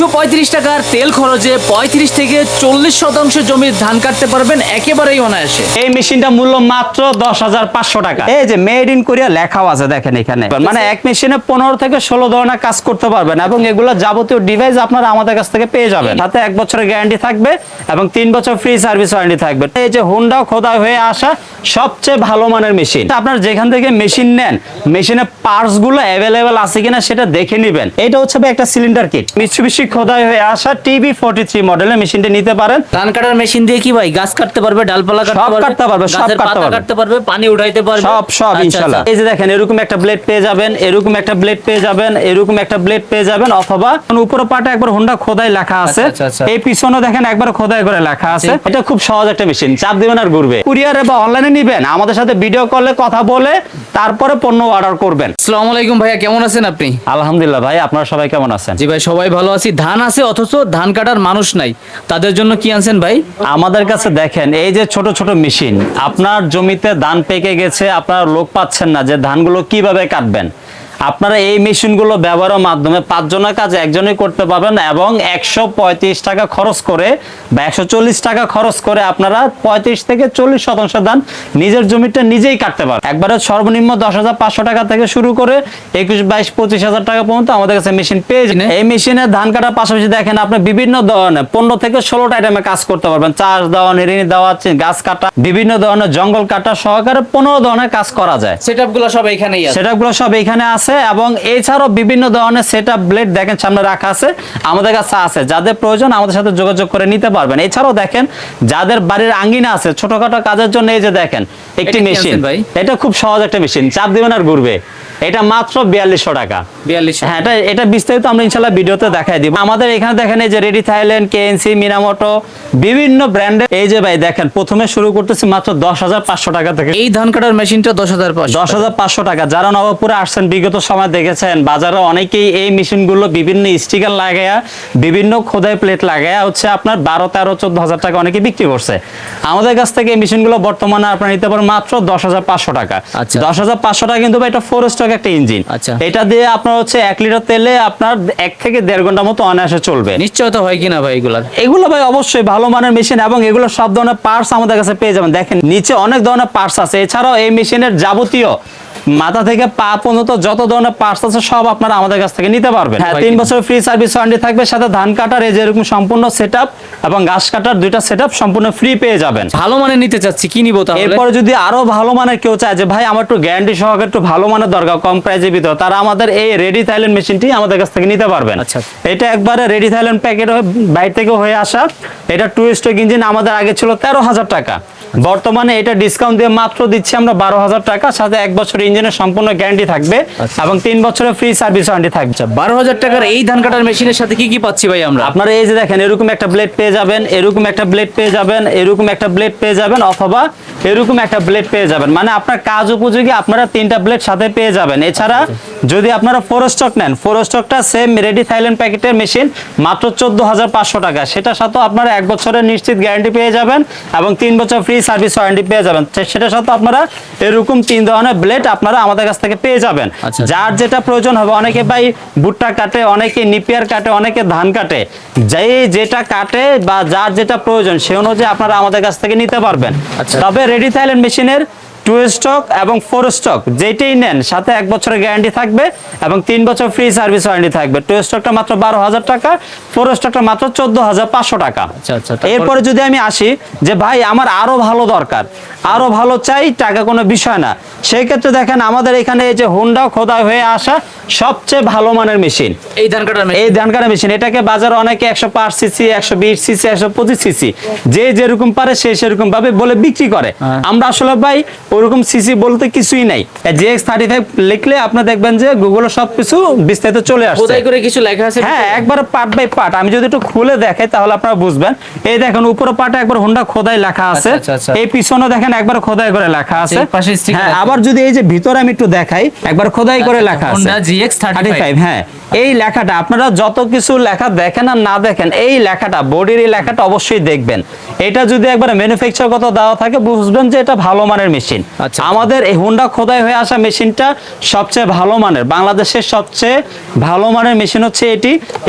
235 টাকার তেল খরচে 35 থেকে 40% জমির ধান কাটতে পারবেন একেবারেই অনায়াসে। এই মেশিনটা মূল্য মাত্র 10,500 টাকা। এই যে মেড ইন কোরিয়া লেখাও আছে দেখেন এখানে, মানে এক মেশিনে 15 থেকে 16 ধরনের কাজ করতে পারবেন এবং এগুলো যাবতীয় ডিভাইস আপনারা আমাদের কাছ থেকে পেয়ে যাবেন। সাথে 1 বছরের গ্যারান্টি থাকবে এবং 3 বছর ফ্রি সার্ভিস ওয়ারেন্টি থাকবে। এই যে হোন্ডা খোদাই হয়ে আসা সবচেয়ে ভালো মানের মেশিন। আপনারা যেখান থেকে মেশিন নেন, মেশিনের পার্টস গুলো অ্যাভেলেবেল আছে কিনা সেটা দেখে নেবেন। এটা হচ্ছে একটা সিলিন্ডার কিট, মিৎসুবিশি খোদাই হয়ে আসা TB43 মডেলের মেশিনটা নিতে পারেন। ধান কাটার মেশিন দিয়ে কি ভাই গাছ কাটতে পারবে, ডালপালা সব কাটতে পারবে, সব গাছের কাটতে পাতা পারবে। কাটতে পারবে, পানি উঠাইতে পারবে, সব আচ্ছা, ইনশাআল্লাহ। এই যে দেখেন এরকম একটা ব্লেড পেয়ে যাবেন, এরকম একটা ব্লেড পেয়ে যাবেন, এরকম একটা ব্লেড পেয়ে যাবেন, অথবা উপরে পাটে একবার হোন্ডা খোদাই লেখা আছে, আচ্ছা। এই পিছনে দেখেন একবার খোদাই করে লেখা আছে। এটা খুব সহজ একটা মেশিন, চাপ দিবেন আর ঘুরবে। কুরিয়ারে বা অনলাইনে নিবেন, আমাদের সাথে ভিডিও কলে কথা বলে তারপরে পণ্য অর্ডার করবেন। আসসালামু আলাইকুম ভাইয়া, কেমন আছেন আপনি? আলহামদুলিল্লাহ ভাই, আপনারা সবাই কেমন আছেন? জি ভাই, সবাই ভালো আছি। ধান আছে অথচ ধান কাটার মানুষ নাই, তাদের জন্য কি আনছেন ভাই? আমাদের কাছে দেখেন এই যে ছোট ছোট মেশিন, আপনার জমিতে ধান পেকে গেছে, আপনারা লোক পাচ্ছেন না যে ধানগুলো কিভাবে কাটবেন, আপনারা এই মেশিনগুলো ব্যবহারের মাধ্যমে 5 জনের কাজ একজনই করতে পারবেন এবং 135 টাকা খরচ করে বা 140 টাকা খরচ করে আপনারা 35 থেকে 40% ধান নিজের জমিটা নিজেই কাটতে পারবেন। একবারে সর্বনিম্ন 10,500 টাকা থেকে শুরু করে 21, 22, 25,000 টাকা পর্যন্ত আমাদের কাছে মেশিন পেয়ে যাবেন। এই মেশিনে ধান কাটার পাশাপাশি দেখেন আপনি বিভিন্ন ধরনের 15 থেকে 16টা আইটেমে কাজ করতে পারবেন। চাষ দেওয়া, নিড়ানি দেওয়া, গাছ কাটা, বিভিন্ন ধরনের জঙ্গল কাটা সহকারে 15 ধরনের কাজ করা যায়। সেটআপগুলো সব এখানেই আছে। সেটআপগুলো সব এখানে আছে এবং এছাড়াও বিভিন্ন ধরনের সেটআপ ব্লেড দেখেন সামনে রাখা আছে, আমাদের কাছে আছে। যাদের প্রয়োজন আমাদের সাথে যোগাযোগ করে নিতে পারবেন। এছাড়াও দেখেন যাদের বাড়ির আঙ্গিনা আছে ছোটখাটো কাজের জন্য, এই যে দেখেন একটি মেশিন, এটা খুব সহজ একটা মেশিন, চাপ দিবেন আর ঘুরবে। এটা মাত্র 4200 টাকা। 4200? হ্যাঁ, এটা বিস্তারিত আমরা ইনশাআল্লাহ ভিডিওতে দেখাই দিব। আমাদের এখানে দেখেন এই যে রেডি থাইল্যান্ড, KNC, মিনামোটো, বিভিন্ন ব্র্যান্ডের। এই যে ভাই দেখেন প্রথমে শুরু করতেছি মাত্র 10,500 টাকা থেকে। এই ধান কাটার মেশিনটা 10,500? 10,500 টাকা। যারা নবাবপুরে আসছেন বিগত সময় দেখেছেন বাজারে অনেকেই এই মেশিনগুলো বিভিন্ন স্টিকার লাগায়া, বিভিন্ন খোদাই প্লেট লাগায়া হচ্ছে আপনার 12, 13, 14,000 টাকা অনেকে বিক্রি করছে। আমাদের কাছ থেকে এই মেশিনগুলো বর্তমানে আপনারা নিতে পারেন মাত্র 10,500 টাকা। 10,500 টাকা কিন্তু এটা 4 স্টক একটা ইঞ্জিন। এটা দিয়ে আপনার হচ্ছে 1 লিটার তেলে আপনার 1 থেকে 1.5 ঘন্টা মতো অনায়াসে চলবে। নিশ্চয়তা হয় কিনা ভাই এগুলো ভাই অবশ্যই ভালো মানের মেশিন এবং এগুলো সব ধরনের পার্টস আমাদের কাছে পেয়ে যাবেন। দেখেন নিচে অনেক ধরনের পার্টস আছে। এছাড়াও এই মেশিনের যাবতীয় মাথা থেকে পা পর্যন্ত যত ধরনের পার্টস আছে সব আপনারা আমাদের কাছ থেকে নিতে পারবেন। হ্যাঁ, 3 বছর ফ্রি সার্ভিস ওয়ারেন্টি থাকবে। সাথে ধান কাটার এই যে এরকম সম্পূর্ণ সেটআপ এবং ঘাস কাটার 2টা সেটআপ সম্পূর্ণ ফ্রি পেয়ে যাবেন। ভালো মানের নিতে চাচ্ছি, কি নিব তাহলে? এরপর যদি আরো ভালো মানের কেউ চায় যে ভাই আমার একটু গ্যারান্টি সহকারে একটু ভালো মানের দরকার কম প্রাইসের ভিতর, তারা আমাদের এই রেডি থাইল্যান্ড মেশিনটি আমাদের কাছ থেকে নিতে পারবেন। এটা একবারে রেডি থাইল্যান্ড প্যাকেট হয়ে বাইরে থেকে হয়ে আসা। এটা 2 স্ট্রোক ইঞ্জিন, আমাদের আগে ছিল 13,000 টাকা, বর্তমানে এটা ডিসকাউন্ট দিয়ে মাত্র দিচ্ছি আমরা 12,000 টাকা। সাথে 1 বছর ইঞ্জিনের সম্পূর্ণ গ্যারান্টি থাকবে এবং 3 বছরের ফ্রি সার্ভিস ওয়ারেন্টি থাকবে। 12,000 টাকার এই ধান কাটার মেশিনের সাথে কি কি পাচ্ছি ভাই আমরা? আপনারা এই যে দেখেন এরকম একটা ব্লেড পেয়ে যাবেন, এরকম একটা ব্লেড পেয়ে যাবেন, এরকম একটা ব্লেড পেয়ে যাবেন, অথবা এরকম একটা ব্লেড পেয়ে যাবেন। মানে আপনার কাজ উপযোগী আপনারা 3টা ব্লেড সাথে পেয়ে যাবেন। এছাড়া যদি আপনারা 4 স্টক নেন, 4 স্টকটা সেম রেডি থাইল্যান্ড প্যাকেটের মেশিন মাত্র 14,500 টাকা। সেটার সাথে আপনারা 1 বছরের নিশ্চিত গ্যারান্টি পেয়ে যাবেন এবং 3 বছর ফ্রি সার্ভিস ওয়ারেন্টি পেয়ে যাবেন। সেটার সাথে আপনারা এরকম 3 ধরনের ব্লেড আপনারা আমাদের কাছ থেকে পেয়ে যাবেন। যার যেটা প্রয়োজন হবে, অনেকে ভাই ভুট্টা কাটে, অনেকে নিপিয়ার কাটে, অনেকে ধান কাটে, যেটা কাটে বা যার যেটা প্রয়োজন সে অনুযায়ী আপনারা আমাদের কাছ থেকে নিতে পারবেন। তবে রেডি থাইল্যান্ড মেশিনের 2 স্টক এবং 4 স্টক যেটাই নেন সাথে 1 বছরের গ্যারান্টি থাকবে এবং 3 বছর ফ্রি সার্ভিস ওয়ারেন্টি থাকবে। 2 স্টকটা মাত্র 12,000 টাকা, 4 স্টকটা মাত্র 14,500 টাকা। এরপরে যদি আমি আসি যে ভাই আমার আরো ভালো দরকার, আরো ভালো চাই, টাকা কোনো বিষয় না, সেই ক্ষেত্রে দেখেন আমাদের এখানে এই যে হোন্ডা খোদাই হয়ে আসা সবচেয়ে ভালো মানের মেশিন, এই ধান কাটার মেশিন। এটাকে বাজারে অনেকে 105 সিসি, 120 সিসি, 125 সিসি যে যেরকম পারে সে সেরকম ভাবে বলে বিক্রি করে। আমরা আসলে ভাই ওরকম সিসি বলতে কিছুই নাই। GX35 লিখলে আপনি দেখবেন যে গুগলে সবকিছু বিস্তারিত চলে আসছে, খোদাই করে কিছু লেখা আছে। হ্যাঁ, একবার পার্ট বাই পার্ট আমি যদি একটু খুলে দেখাই তাহলে আপনারা বুঝবেন। এই দেখেন উপরে পার্টে একবার হোন্ডা খোদাই লেখা আছে, এই পিছনে দেখেন একবার খোদাই করে লেখা আছে। হ্যাঁ, আবার যদি এই যে ভিতরে আমি একটু দেখাই, একবার খোদাই করে লেখা আছে হোন্ডা GX35। হ্যাঁ, এই লেখাটা আপনারা যত কিছু লেখা দেখেন আর না দেখেন, এই লেখাটা বডির এই লেখাটা অবশ্যই দেখবেন। এটা যদি একবার ম্যানুফ্যাকচারগত দেওয়া থাকে বুঝবেন যে এটা ভালো মানের মেশিন। আচ্ছা। আমাদের এই হুন্ডা খোদাই হয়ে আসা মেশিনটা সবচেয়ে ভালো মানের, বাংলাদেশের সবচেয়ে ভালো মানের মেশিন হচ্ছে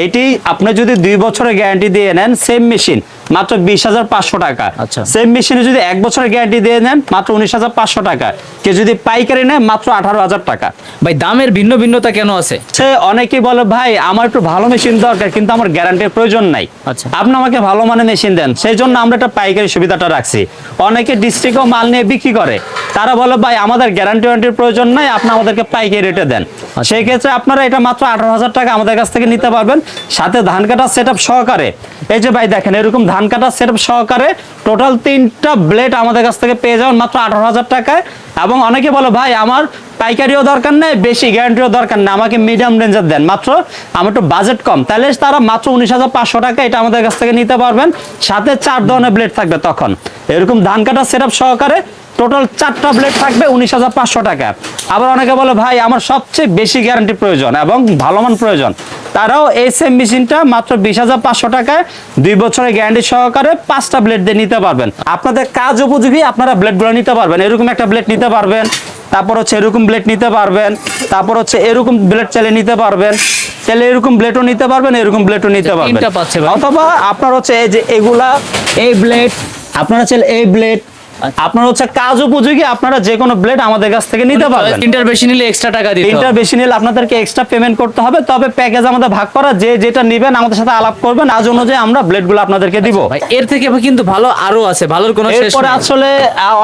এটি আপনি যদি 2 বছরের গ্যারান্টি দিয়ে নেন সেম মেশিন মাত্র 20,500 টাকা। আচ্ছা। সেম মেশিনে যদি 1 বছরের গ্যারান্টি দিয়ে নেন মাত্র 19,500 টাকা। কেউ যদি পাইকারি নেয় মাত্র 18,000 টাকা। ভাই দামের ভিন্নতা কেন আছে? সে অনেকেই বলে ভাই আমার একটু ভালো মেশিন দরকার কিন্তু আমার গ্যারান্টির প্রয়োজন নাই, আচ্ছা। আপনি আমাকে ভালো মানের মেশিন দেন, সেই জন্য আমরা একটা পাইকারি সুবিধাটা রাখছি। অনেকে ডিস্ট্রিক্টও মাল নিয়ে বিক্রি করে, তারা বলে ভাই আমাদের গ্যারান্টির প্রয়োজন নাই, আপনি আমাদেরকে পাইকারি রেটে দেন। সেই ক্ষেত্রে আপনারা এটা মাত্র 18,000 টাকা আমাদের কাছ থেকে নিতে পারবেন, সাথে ধান কাটা সেটআপ সহকারে। এই যে ভাই দেখেন এরকম ধান কাটা সেটআপ সহকারে টোটাল 3টা ব্লেড আমাদের কাছ থেকে পেয়ে যাবেন মাত্র 18,000 টাকায়। এবং অনেকে বলে ভাই আমার পাইকারিও দরকার নেই, বেশি গ্যারান্টিও দরকার নেই, আমাকে মিডিয়াম রেঞ্জের দেন, মাত্র আমার একটু বাজেট কম, তাহলে তারা মাত্র 19,500 টাকা এটা আমাদের কাছ থেকে নিতে পারবেন, সাথে 4 ধরনের ব্লেড থাকবে। তখন এরকম ধান কাটা সেটআপ সহকারে টোটাল 4টা ব্লেড থাকবে 19,500 টাকা। আবার অনেকে বলে ভাই আমার সবচেয়ে বেশি গ্যারান্টি প্রয়োজন এবং ভালো মান প্রয়োজন, তারাও এই সেম মেশিনটা মাত্র 20,500 টাকায় 2 বছরের গ্যারান্টি সহকারে 5টা ব্লেড দিয়ে নিতে পারবেন। আপনাদের কাজ উপযোগী আপনারা ব্লেডগুলো নিতে পারবেন। এরকম একটা ব্লেড নিতে পারবেন, তারপর হচ্ছে এরকম ব্লেড নিতে পারবেন, তারপর হচ্ছে এরকম ব্লেড চালিয়ে নিতে পারবেন, তাহলে এরকম ব্লেডও নিতে পারবেন, এরকম ব্লেডও নিতে পারবেন। তিনটা পাচ্ছে ভাই। অথবা আপনার হচ্ছে এই যে এগুলা এই ব্লেড, আপনারা চাইলে এই ব্লেড, আপনার হচ্ছে কাজ উপযোগী আপনারা যে কোনো ব্লেড আমাদের কাছ থেকে নিতে পারবেন। তিনটার বেশি নিলে এক্সট্রা টাকা দিতে হবে। তিনটার বেশি নিলে আপনাদেরকে এক্সট্রা পেমেন্ট করতে হবে, তবে প্যাকেজ আমাদের ভাগ করা, যে যেটা নেবেন আমাদের সাথে আলাপ করবেন, আজ অনুযায়ী আমরা ব্লেডগুলো আপনাদেরকে দিব। ভাই এর থেকে কিন্তু ভালো আরো আছে, ভালোর কোনো শেষ এরপরে নেই। আসলে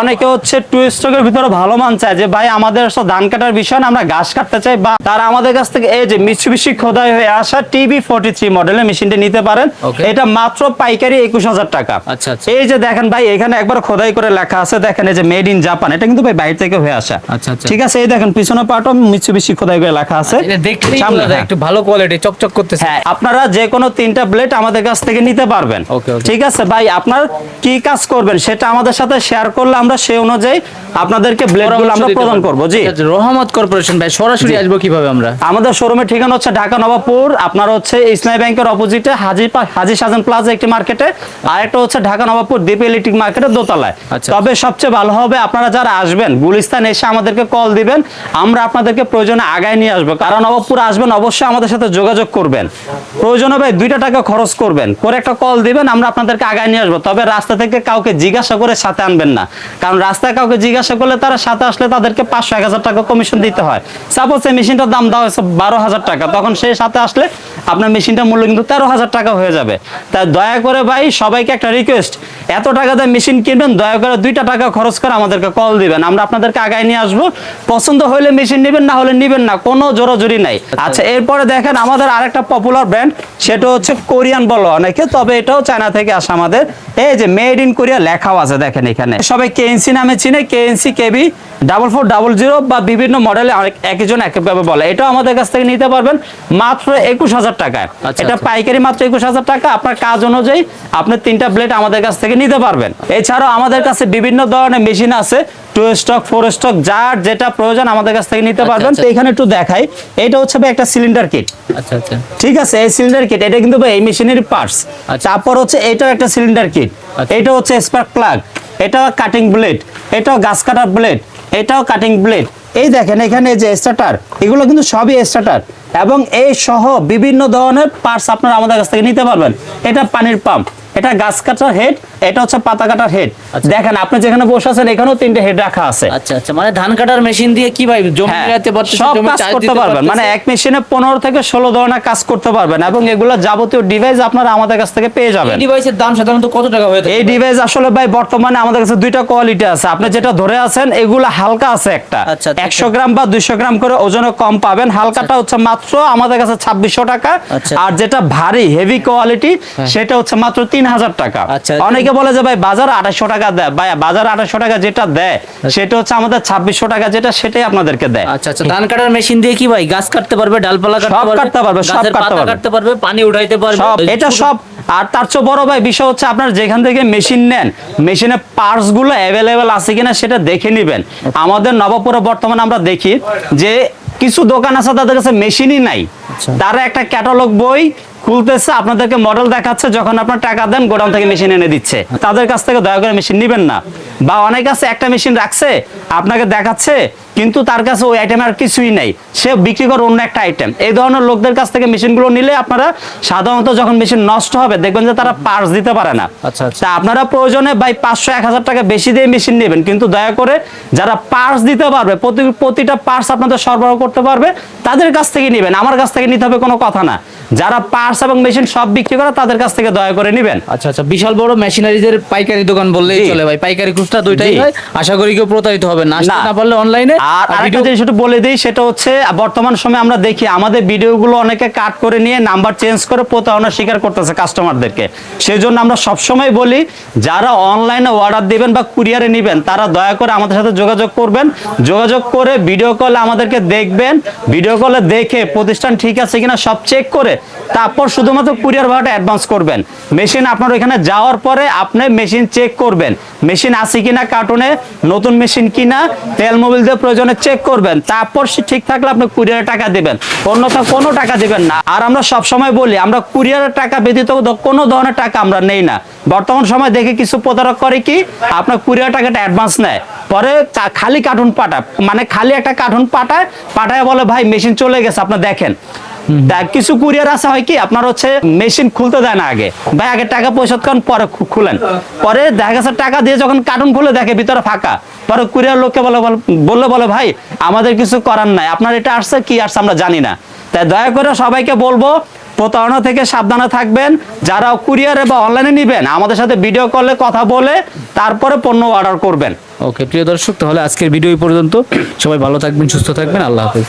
অনেকে হচ্ছে টু স্ট্রোকের ভিতরে ভালো মান চায় যে ভাই আমাদের আসলে ধান কাটার বিষয় না, আমরা ঘাস কাটতে চাই, বা তারা আমাদের কাছ থেকে এই যে মিৎসুবিশি খোদাই হয়ে আসা TB43 মডেলের মেশিনটি নিতে পারেন। Okay. এটা মাত্র পাইকারি 21,000 টাকা। আচ্ছা, আচ্ছা। এই যে দেখেন ভাই এখানে একবার খোদাই করে লেখা আছে, দেখেন এই যে মেড ইন জাপান, এটা কিন্তু ভাই বাইরে থেকে হয়ে আসা। আচ্ছা, আচ্ছা। ঠিক আছে, এই দেখেন পিছনে পাটও মিৎসুবিশি খোদাই করে লেখা আছে। এটা দেখলেই সামনে, বোঝা যায় হ্যাঁ। একটু ভালো কোয়ালিটি, চকচক করতেছে। হ্যাঁ, আপনারা যে কোনো 3টা ব্লেড আমাদের কাছ থেকে নিতে পারবেন। Okay, okay. ঠিক আছে ভাই, আপনার কি কাজ করবেন সেটা আমাদের সাথে শেয়ার করলে আমরা সেই অনুযায়ী আপনাদেরকে ব্লেডগুলো আমরা প্রদান করব। জি, আচ্ছা, রহমত কর্পোরেশন ভাই সরাসরি আসবো কিভাবে আমরা? আমাদের শোরুমের ঠিকানা হচ্ছে ঢাকা নবাবপুর, আপনার হচ্ছে ইসলামী ব্যাংকের অপোজিটে হাজি সাজান প্লাজা একটি মার্কেটে, আর একটা হচ্ছে ঢাকা নবাবপুর দ্বীপ ইলেকট্রিক মার্কেটের দোতলায়। আচ্ছা। তবে সবচেয়ে ভালো হবে আপনারা যারা আসবেন গুলিস্তান এসে আমাদেরকে কল দিবেন, আমরা আপনাদেরকে প্রয়োজনে আগায় নিয়ে আসবো। কারণ নবাবপুর আসবেন অবশ্যই আমাদের সাথে যোগাযোগ করবেন, প্রয়োজনে ভাই 2টা টাকা খরচ করবেন, করে একটা কল দিবেন, আমরা আপনাদেরকে আগায় নিয়ে আসবো। তবে রাস্তা থেকে কাউকে জিজ্ঞাসা করে সাথে আনবেন না, কারণ রাস্তায় কাউকে জিজ্ঞাসা করলে তারা সাথে আসলে তাদেরকে 500-1000 টাকা কমিশন দিতে হয়। সাপোজ এই মেশিনটার দাম দেওয়া হয়েছে 12,000 টাকা, তখন সেই সাথে আসলে আপনার মেশিনটার মূল্য কিন্তু 13,000 টাকা হয়ে যাবে। তাই দয়া করে ভাই সবাইকে একটা রিকোয়েস্ট, এত টাকা দিয়ে মেশিন কিনবেন, দয়া করে 2টা টাকা খরচ করে আমাদেরকে কল দিবেন, আমরা আপনাদেরকে আগায় নিয়ে আসবো। পছন্দ হলে মেশিন নেবেন, না হলে নেবেন না, কোনো জোরাজুরি নাই। আচ্ছা, এরপরে দেখেন আমাদের আরেকটা পপুলার ব্র্যান্ড, সেটা হচ্ছে কোরিয়ান বলো অনেকে, তবে এটাও চায়না থেকে আসা। আমাদের এই যে মেড ইন কোরিয়া লেখাও আছে, দেখেন এখানে সবাই কেএনসি নামে চিনে, কেএনসি কেবি 4400 বা বিভিন্ন মডেলে একজন একভাবে বলে। এটাও আমাদের কাছ থেকে নিতে পারবেন মাত্র 21,000 টাকায়। আচ্ছা, এটা আচ্ছা। পাইকারি মাত্র 21,000 টাকা। আপনার কাজ অনুযায়ী আপনি 3টা ব্লেড আমাদের কাছ থেকে নিতে পারবেন। এছাড়াও আমাদের কাছে বিভিন্ন ধরনের মেশিন আছে, 2 স্টক 4 স্টক, যার যেটা প্রয়োজন আমাদের কাছ থেকে নিতে পারবেন। আচ্ছা। তো এখানে একটু দেখাই, এটা হচ্ছে ভাই একটা সিলিন্ডার কিট। আচ্ছা, আচ্ছা। ঠিক আছে, এই সিলিন্ডার কিট এটা কিন্তু ভাই এই মেশিনের পার্টস। আচ্ছা। তারপর হচ্ছে এটাও একটা সিলিন্ডার কিট, আচ্ছা। এটা হচ্ছে স্পার্ক প্লাগ, এটাও কাটিং ব্লেড, এটাও গাছ কাটার ব্লেড, এটাও কাটিং ব্লেড। এই দেখেন এখানে যে স্টার্টার, এগুলো কিন্তু সবই স্টার্টার, এবং এই সহ বিভিন্ন ধরনের পার্টস আপনারা আমাদের কাছ থেকে নিতে পারবেন। এটা পানির পাম্প, এটা গাছ কাটার হেড, এটা হচ্ছে পাতা কাটার হেড। আচ্ছা। দেখেন আপনি যেখানে বসে আছেন এখানেও 3টে হেড রাখা আছে। আচ্ছা, আচ্ছা, মানে ধান কাটার মেশিন দিয়ে কি ভাই জমি হ্যাঁ, মিলাতে পারতেছে, সব জমি কাজ চাষ করতে দিতে পারবেন, মানে পারতেছে। এক মেশিনে 15 থেকে 16 ধরনের কাজ করতে পারবেন, এবং এগুলো যাবতীয় ডিভাইস আপনারা আমাদের কাছ থেকে পেয়ে যাবেন। এই ডিভাইসের দাম সাধারণত কত টাকা হয়ে থাকে? এই ডিভাইস আসলে ভাই বর্তমানে আমাদের কাছে 2টা কোয়ালিটি আছে। আপনি যেটা ধরে আছেন এগুলো হালকা আছে, একটা আচ্ছা, আচ্ছা। 100 গ্রাম বা 200 গ্রাম করে ওজনে কম পাবেন। হালকাটা হচ্ছে মাত্র আমাদের কাছে 2600 টাকা, আচ্ছা। আর যেটা ভারী হেভি কোয়ালিটি সেটা হচ্ছে মাত্র 3000 টাকা। আচ্ছা। অনেকে বলে যে ভাই বাজার 2800 টাকা দেয়, ভাই বাজার 2800 টাকা যেটা দেয় সেটা হচ্ছে আমাদের 2600 টাকা, যেটা সেটাই আপনাদেরকে দেয়। আচ্ছা, আচ্ছা। ধান কাটার মেশিন দিয়ে কি ভাই গাছ কাটতে পারবে, ডালপালা সব কাটতে পারবে, সব গাছের কাটতে পাতা পারবে। কাটতে পারবে, পানি উঠাইতে পারবে, সব, এটা সব। আর তার চেয়ে বড় ভাই বিষয় হচ্ছে আপনার যেখান থেকে মেশিন নেন, মেশিনের পার্টস গুলো অ্যাভেলেবেল আছে কিনা সেটা দেখে নেবেন। আমাদের নবাবপুরে বর্তমানে আমরা দেখি যে কিছু দোকান আছে তাদের কাছে মেশিনই নাই, তারা একটা ক্যাটালগ বই খুলতেছে, আপনাদেরকে মডেল দেখাচ্ছে, যখন আপনার টাকা দেন গোডাউন থেকে মেশিন এনে দিচ্ছে। তাদের কাছ থেকে দয়া করে মেশিন নেবেন না। বা অনেক আছে একটা মেশিন রাখছে, আপনাকে দেখাচ্ছে, কিন্তু তার কাছে ওই আইটেম আর কিছুই নাই, সে বিক্রি করে অন্য একটা আইটেম। এই ধরনের লোকদের কাছ থেকে মেশিনগুলো নিলে আপনারা সাধারণত যখন মেশিন নষ্ট হবে দেখবেন যে তারা পার্টস দিতে পারে না। আচ্ছা, আচ্ছা। তা আপনারা প্রয়োজনে ভাই 500-1000 টাকা বেশি দিয়ে মেশিন নেবেন, কিন্তু দয়া করে যারা পার্টস দিতে পারবে, প্রতিটা পার্টস আপনাদের সরবরাহ করতে পারবে, তাদের কাছ থেকে নেবেন। আমার কাছ থেকে নিতে হবে কোনো কথা না। যারা পার্টস এবং মেশিন সব বিক্রি করে তাদের কাছ থেকে দয়া করে নেবেন। আচ্ছা আচ্ছা, বিশাল বড় মেশিনারিজের পাইকারি দোকান বললেই জি। চলে ভাই, পাইকারি খুচরা দুইটাই জি। হয়। আশা করি কেউ প্রতারিত হবে না, আসতে না। না পারলে অনলাইনে। আর আরেকটা জিনিস একটু বলে দিই, সেটা হচ্ছে বর্তমান সময়ে আমরা দেখি আমাদের ভিডিওগুলো অনেকে কাট করে নিয়ে নাম্বার চেঞ্জ করে প্রতারণার শিকার করতেছে কাস্টমারদেরকে। সেই জন্য আমরা সবসময় বলি, যারা অনলাইনে অর্ডার দিবেন বা কুরিয়ারে নেবেন তারা দয়া করে আমাদের সাথে যোগাযোগ করবেন। যোগাযোগ করে ভিডিও কলে আমাদেরকে দেখবেন, ভিডিও কলে দেখে প্রতিষ্ঠান ঠিক আছে কিনা সব চেক করে তারপর শুধুমাত্র কুরিয়ার ভাড়াটা অ্যাডভান্স করবেন। মেশিন আপনার ওইখানে যাওয়ার পরে আপনি মেশিন চেক করবেন, মেশিন আছে কিনা, কার্টুনে নতুন মেশিন কিনা, তেল মোবিল দিয়ে প্রয়োজনে চেক করবেন। তারপর সে ঠিক থাকলে আপনি কুরিয়ারে টাকা দিবেন, অন্যথা কোনো টাকা দিবেন না। আর আমরা সব সময় বলি, আমরা কুরিয়ারের টাকা ব্যতীত কোনো ধরনের টাকা আমরা নেই না। বর্তমান সময় দেখে কিছু প্রতারক করে কি, আপনার কুরিয়ার টাকাটা অ্যাডভান্স নেয়, পরে খালি কার্টুন পাঠায়, মানে খালি একটা কার্টুন পাঠায় বলে ভাই মেশিন চলে গেছে আপনার দেখেন। কিছু কুরিয়ার আছে হয় কি, আপনার হচ্ছে মেশিন খুলতে দেয় না, আগে ভাই আগে টাকা পরিশোধ করেন পরে খুলেন। পরে দেখা গেছে টাকা দিয়ে যখন কার্টুন খুলে দেখে ভিতরে ফাঁকা, পরে কুরিয়ার লোককে বলে ভাই আমাদের কিছু করার নাই, আপনার এটা আসছে কি আসছে আমরা জানি না। তাই দয়া করে সবাইকে বলবো প্রতারণা থেকে সাবধানে থাকবেন। যারা কুরিয়ারে বা অনলাইনে নেবেন আমাদের সাথে ভিডিও কলে কথা বলে তারপরে পণ্য অর্ডার করবেন। ওকে প্রিয় দর্শক, তাহলে আজকের ভিডিও এই পর্যন্ত। সবাই ভালো থাকবেন, সুস্থ থাকবেন, আল্লাহ হাফেজ।